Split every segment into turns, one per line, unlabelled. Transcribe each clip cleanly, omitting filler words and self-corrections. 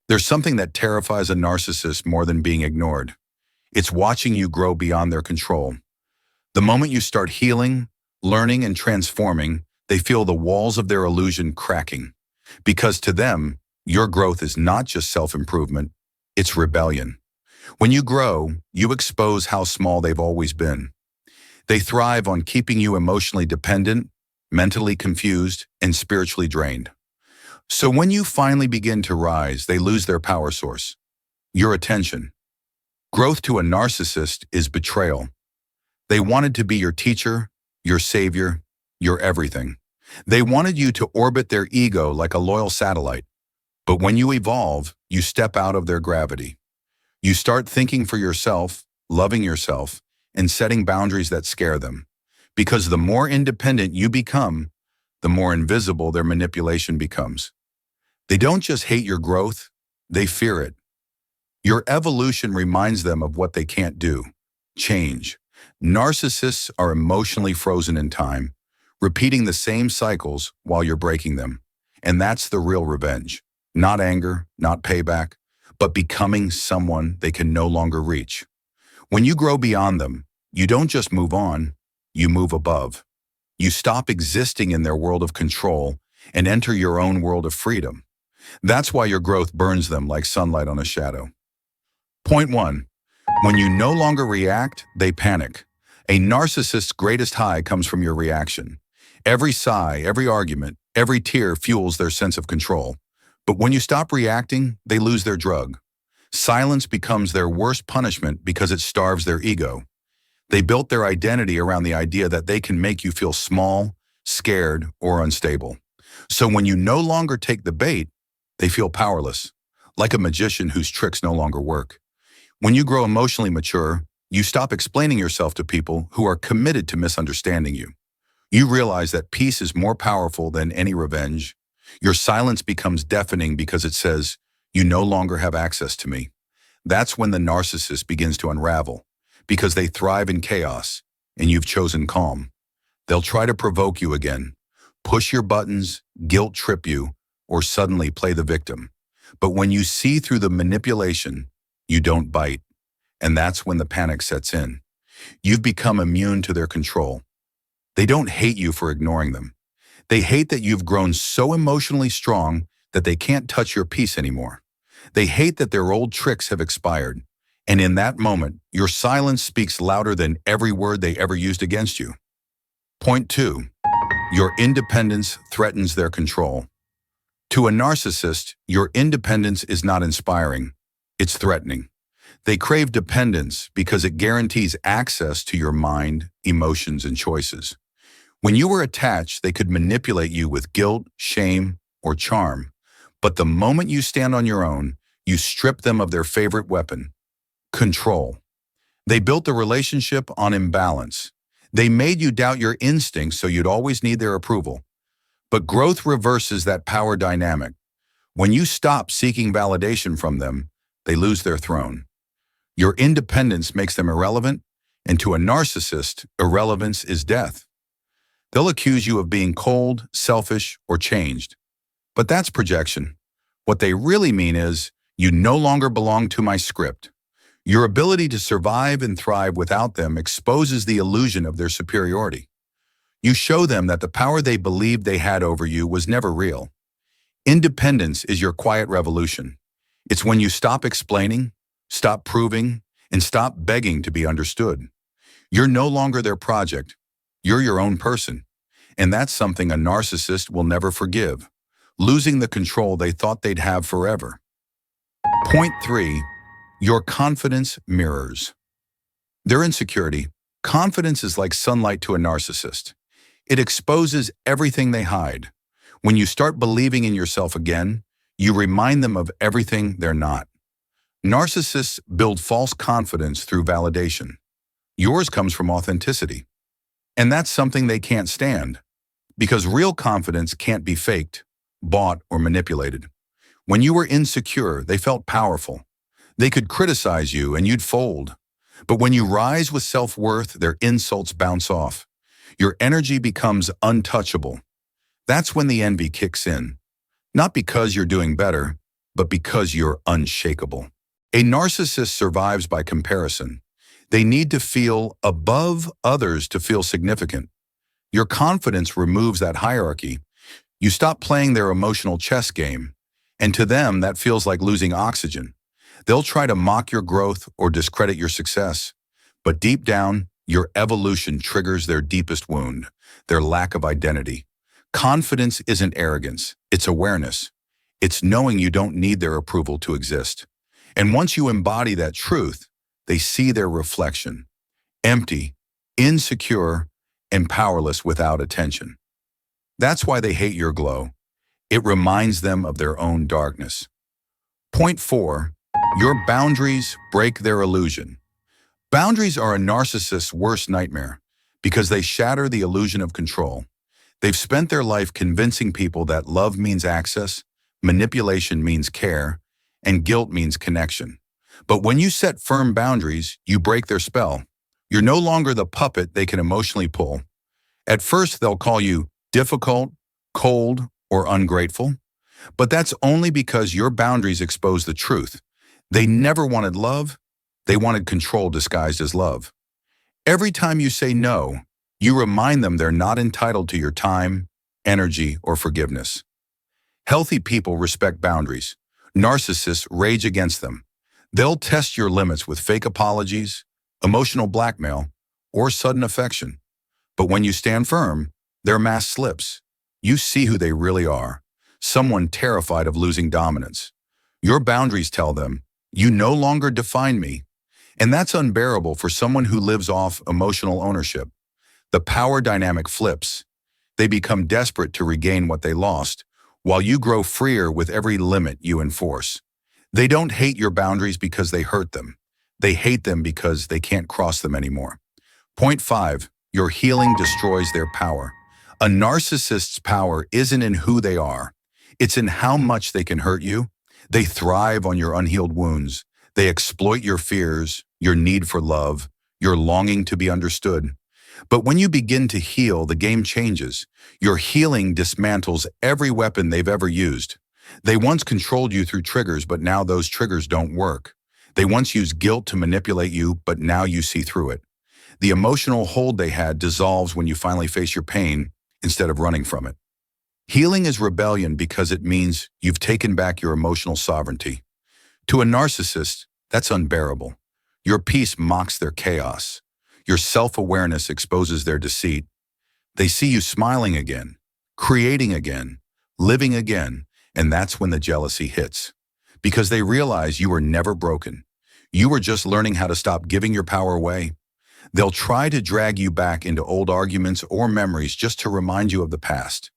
There's something that terrifies a narcissist more than being ignored. It's watching you grow beyond their control. The moment you start healing, learning, and transforming, they feel the walls of their illusion cracking. Because to them, your growth is not just self-improvement, it's rebellion. When you grow, you expose how small they've always been. They thrive on keeping you emotionally dependent, mentally confused, and spiritually drained. So when you finally begin to rise, they lose their power source, your attention. Growth to a narcissist is betrayal. They wanted to be your teacher, your savior, your everything. They wanted you to orbit their ego like a loyal satellite. But when you evolve, you step out of their gravity. You start thinking for yourself, loving yourself, and setting boundaries that scare them. Because the more independent you become, the more invisible their manipulation becomes. They don't just hate your growth, they fear it. Your evolution reminds them of what they can't do: change. Narcissists are emotionally frozen in time, repeating the same cycles while you're breaking them. And that's the real revenge. Not anger, not payback, but becoming someone they can no longer reach. When you grow beyond them, you don't just move on, you move above. You stop existing in their world of control and enter your own world of freedom. That's why your growth burns them like sunlight on a shadow. Point 1. When you no longer react, they panic. A narcissist's greatest high comes from your reaction. Every sigh, every argument, every tear fuels their sense of control. But when you stop reacting, they lose their drug. Silence becomes their worst punishment because it starves their ego. They built their identity around the idea that they can make you feel small, scared, or unstable. So when you no longer take the bait, they feel powerless, like a magician whose tricks no longer work. When you grow emotionally mature, you stop explaining yourself to people who are committed to misunderstanding you. You realize that peace is more powerful than any revenge. Your silence becomes deafening because it says, "You no longer have access to me." That's when the narcissist begins to unravel, because they thrive in chaos, and you've chosen calm. They'll try to provoke you again, push your buttons, guilt trip you, or suddenly play the victim. But when you see through the manipulation, you don't bite. And that's when the panic sets in. You've become immune to their control. They don't hate you for ignoring them. They hate that you've grown so emotionally strong that they can't touch your peace anymore. They hate that their old tricks have expired. And in that moment, your silence speaks louder than every word they ever used against you. Point 2. Your independence threatens their control. To a narcissist, your independence is not inspiring, it's threatening. They crave dependence because it guarantees access to your mind, emotions, and choices. When you were attached, they could manipulate you with guilt, shame, or charm. But the moment you stand on your own, you strip them of their favorite weapon: control. They built the relationship on imbalance. They made you doubt your instincts so you'd always need their approval. But growth reverses that power dynamic. When you stop seeking validation from them, they lose their throne. Your independence makes them irrelevant, and to a narcissist, irrelevance is death. They'll accuse you of being cold, selfish, or changed. But that's projection. What they really mean is, you no longer belong to my script. Your ability to survive and thrive without them exposes the illusion of their superiority. You show them that the power they believed they had over you was never real. Independence is your quiet revolution. It's when you stop explaining, stop proving, and stop begging to be understood. You're no longer their project. You're your own person. And that's something a narcissist will never forgive: losing the control they thought they'd have forever. Point 3. Your confidence mirrors their insecurity. Confidence is like sunlight to a narcissist. It exposes everything they hide. When you start believing in yourself again, you remind them of everything they're not. Narcissists build false confidence through validation. Yours comes from authenticity. And that's something they can't stand, because real confidence can't be faked, bought, or manipulated. When you were insecure, they felt powerful. They could criticize you and you'd fold. But when you rise with self-worth, their insults bounce off. Your energy becomes untouchable. That's when the envy kicks in. Not because you're doing better, but because you're unshakable. A narcissist survives by comparison. They need to feel above others to feel significant. Your confidence removes that hierarchy. You stop playing their emotional chess game, and to them that feels like losing oxygen. They'll try to mock your growth or discredit your success, but deep down, your evolution triggers their deepest wound, their lack of identity. Confidence isn't arrogance, it's awareness. It's knowing you don't need their approval to exist. And once you embody that truth, they see their reflection, empty, insecure, and powerless without attention. That's why they hate your glow. It reminds them of their own darkness. Point 4. Your boundaries break their illusion. Boundaries are a narcissist's worst nightmare because they shatter the illusion of control. They've spent their life convincing people that love means access, manipulation means care, and guilt means connection. But when you set firm boundaries, you break their spell. You're no longer the puppet they can emotionally pull. At first, they'll call you difficult, cold, or ungrateful. But that's only because your boundaries expose the truth. They never wanted love. They wanted control disguised as love. Every time you say no, you remind them they're not entitled to your time, energy, or forgiveness. Healthy people respect boundaries. Narcissists rage against them. They'll test your limits with fake apologies, emotional blackmail, or sudden affection. But when you stand firm, their mask slips. You see who they really are, someone terrified of losing dominance. Your boundaries tell them, you no longer define me. And that's unbearable for someone who lives off emotional ownership. The power dynamic flips. They become desperate to regain what they lost, while you grow freer with every limit you enforce. They don't hate your boundaries because they hurt them. They hate them because they can't cross them anymore. Point 5. Your healing destroys their power. A narcissist's power isn't in who they are. It's in how much they can hurt you. They thrive on your unhealed wounds. They exploit your fears, your need for love, your longing to be understood. But when you begin to heal, the game changes. Your healing dismantles every weapon they've ever used. They once controlled you through triggers, but now those triggers don't work. They once used guilt to manipulate you, but now you see through it. The emotional hold they had dissolves when you finally face your pain instead of running from it. Healing is rebellion because it means you've taken back your emotional sovereignty. To a narcissist, that's unbearable. Your peace mocks their chaos. Your self-awareness exposes their deceit. They see you smiling again, creating again, living again, and that's when the jealousy hits. Because they realize you were never broken. You were just learning how to stop giving your power away. They'll try to drag you back into old arguments or memories just to remind you of the past.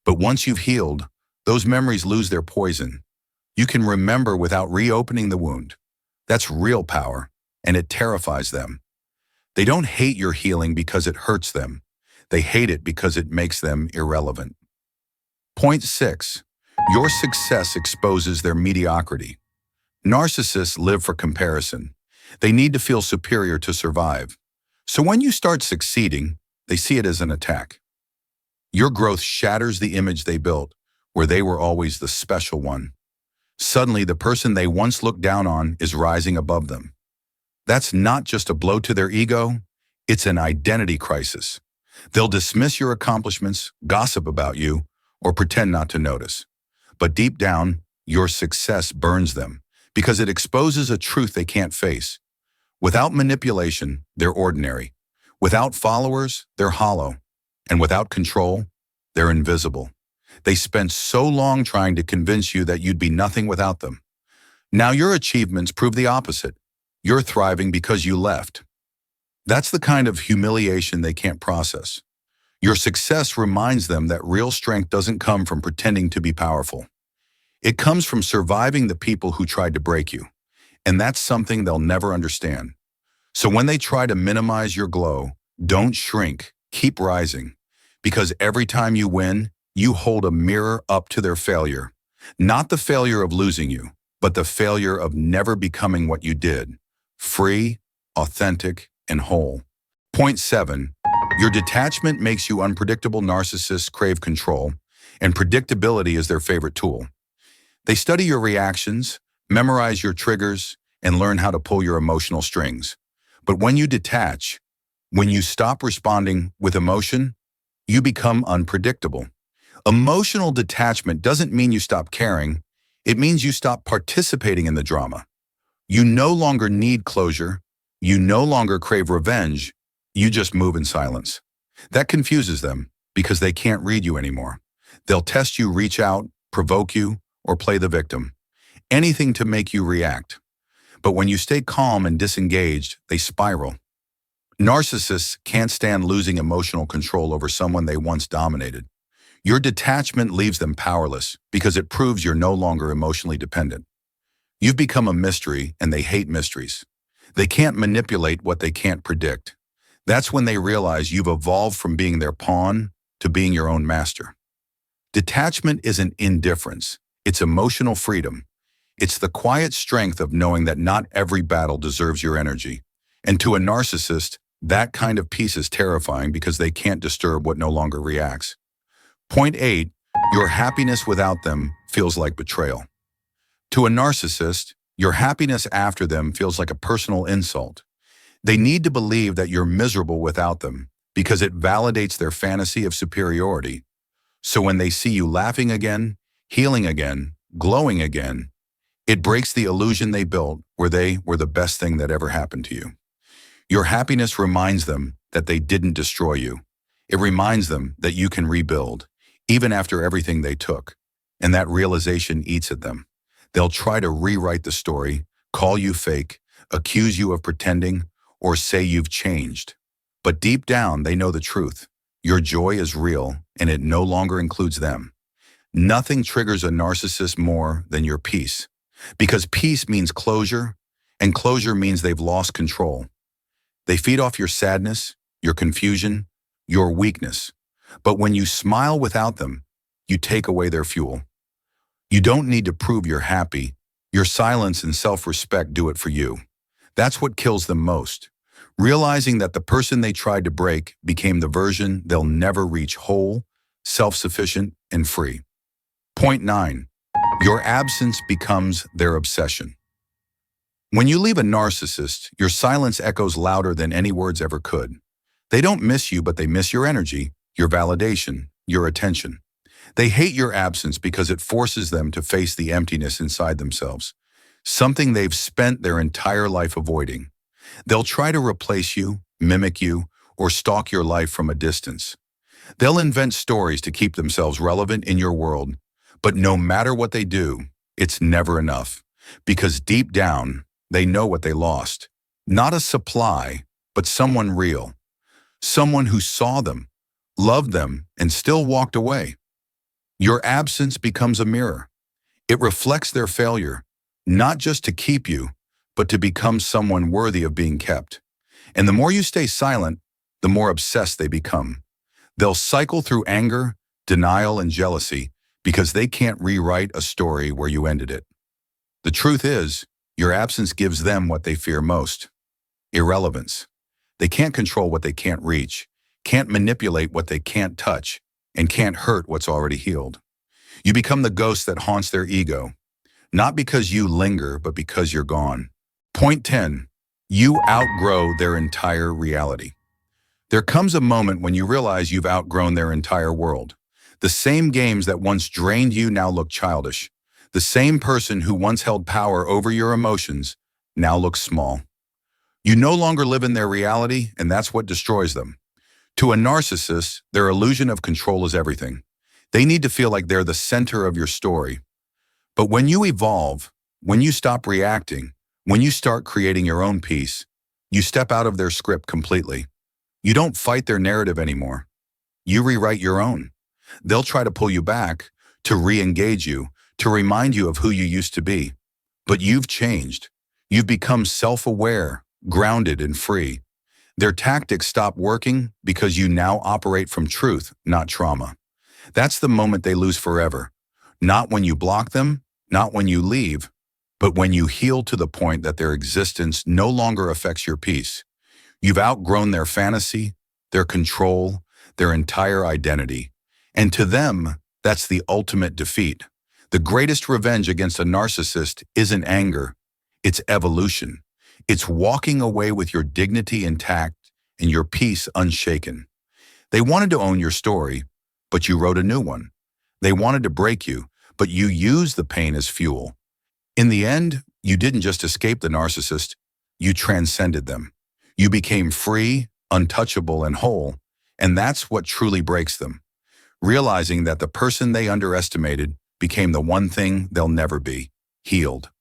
But once you've healed, those memories lose their poison. You can remember without reopening the wound. That's real power, and it terrifies them. They don't hate your healing because it hurts them. They hate it because it makes them irrelevant. Point 6. Your success exposes their mediocrity. Narcissists live for comparison. They need to feel superior to survive. So when you start succeeding, they see it as an attack. Your growth shatters the image they built, where they were always the special one. Suddenly, the person they once looked down on is rising above them. That's not just a blow to their ego, it's an identity crisis. They'll dismiss your accomplishments, gossip about you, or pretend not to notice. But deep down, your success burns them because it exposes a truth they can't face. Without manipulation, they're ordinary. Without followers, they're hollow. And without control, they're invisible. They spent so long trying to convince you that you'd be nothing without them. Now your achievements prove the opposite. You're thriving because you left. That's the kind of humiliation they can't process. Your success reminds them that real strength doesn't come from pretending to be powerful. It comes from surviving the people who tried to break you. And that's something they'll never understand. So when they try to minimize your glow, don't shrink, keep rising. Because every time you win, you hold a mirror up to their failure. Not the failure of losing you, but the failure of never becoming what you did. Free, authentic, and whole. Point 7. Your detachment makes you unpredictable. Narcissists crave control, and predictability is their favorite tool. They study your reactions, memorize your triggers, and learn how to pull your emotional strings. But when you detach, when you stop responding with emotion, you become unpredictable. Emotional detachment doesn't mean you stop caring. It means you stop participating in the drama. You no longer need closure. You no longer crave revenge. You just move in silence. That confuses them because they can't read you anymore. They'll test you, reach out, provoke you, or play the victim. Anything to make you react. But when you stay calm and disengaged, they spiral. Narcissists can't stand losing emotional control over someone they once dominated. Your detachment leaves them powerless because it proves you're no longer emotionally dependent. You've become a mystery, and they hate mysteries. They can't manipulate what they can't predict. That's when they realize you've evolved from being their pawn to being your own master. Detachment isn't indifference. It's emotional freedom. It's the quiet strength of knowing that not every battle deserves your energy. And to a narcissist, that kind of peace is terrifying because they can't disturb what no longer reacts. Point 8, your happiness without them feels like betrayal. To a narcissist, your happiness after them feels like a personal insult. They need to believe that you're miserable without them because it validates their fantasy of superiority. So when they see you laughing again, healing again, glowing again, it breaks the illusion they built where they were the best thing that ever happened to you. Your happiness reminds them that they didn't destroy you. It reminds them that you can rebuild, even after everything they took. And that realization eats at them. They'll try to rewrite the story, call you fake, accuse you of pretending, or say you've changed. But deep down, they know the truth. Your joy is real, and it no longer includes them. Nothing triggers a narcissist more than your peace. Because peace means closure, and closure means they've lost control. They feed off your sadness, your confusion, your weakness. But when you smile without them, you take away their fuel. You don't need to prove you're happy. Your silence and self-respect do it for you. That's what kills them most. Realizing that the person they tried to break became the version they'll never reach whole, self-sufficient, and free. Point 9, your absence becomes their obsession. When you leave a narcissist, your silence echoes louder than any words ever could. They don't miss you, but they miss your energy, your validation, your attention. They hate your absence because it forces them to face the emptiness inside themselves, something they've spent their entire life avoiding. They'll try to replace you, mimic you, or stalk your life from a distance. They'll invent stories to keep themselves relevant in your world, but no matter what they do, it's never enough, because deep down, they know what they lost. Not a supply, but someone real. Someone who saw them, loved them, and still walked away. Your absence becomes a mirror. It reflects their failure, not just to keep you, but to become someone worthy of being kept. And the more you stay silent, the more obsessed they become. They'll cycle through anger, denial, and jealousy because they can't rewrite a story where you ended it. The truth is, your absence gives them what they fear most: irrelevance. They can't control what they can't reach, can't manipulate what they can't touch, and can't hurt what's already healed. You become the ghost that haunts their ego, not because you linger, but because you're gone. Point 10, you outgrow their entire reality. There comes a moment when you realize you've outgrown their entire world. The same games that once drained you now look childish. The same person who once held power over your emotions now looks small. You no longer live in their reality, and that's what destroys them. To a narcissist, their illusion of control is everything. They need to feel like they're the center of your story. But when you evolve, when you stop reacting, when you start creating your own peace, you step out of their script completely. You don't fight their narrative anymore. You rewrite your own. They'll try to pull you back, to re-engage you, to remind you of who you used to be. But you've changed. You've become self-aware, grounded, and free. Their tactics stop working because you now operate from truth, not trauma. That's the moment they lose forever. Not when you block them, not when you leave, but when you heal to the point that their existence no longer affects your peace. You've outgrown their fantasy, their control, their entire identity. And to them, that's the ultimate defeat. The greatest revenge against a narcissist isn't anger, it's evolution. It's walking away with your dignity intact and your peace unshaken. They wanted to own your story, but you wrote a new one. They wanted to break you, but you used the pain as fuel. In the end, you didn't just escape the narcissist, you transcended them. You became free, untouchable, and whole, and that's what truly breaks them. Realizing that the person they underestimated became the one thing they'll never be: healed.